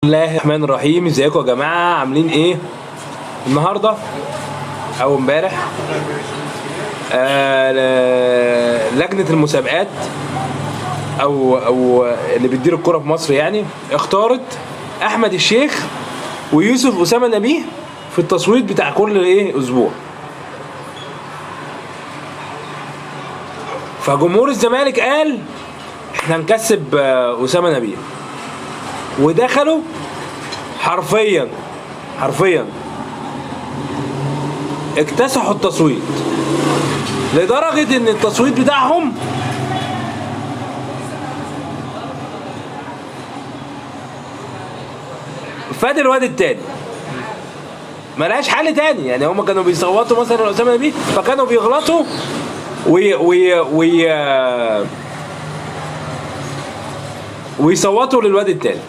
الله الرحمن الرحيم. ازيكم يا جماعه؟ عاملين ايه النهارده او امبارح؟ لجنه المسابقات او اللي بتدير الكره في مصر يعني اختارت احمد الشيخ ويوسف اسامه نبيه في التصويت بتاع كل اسبوع. فجمهور الزمالك قال احنا هنكسب اسامه نبيه، ودخلوا حرفيا اكتسحوا التصويت لدرجة ان التصويت بتاعهم فاد الواد التاني. ملهاش حل تاني يعني، هما كانوا بيصوتوا مثلا اسامه نبيه فكانوا بيغلطوا ويصوتوا للواد التاني.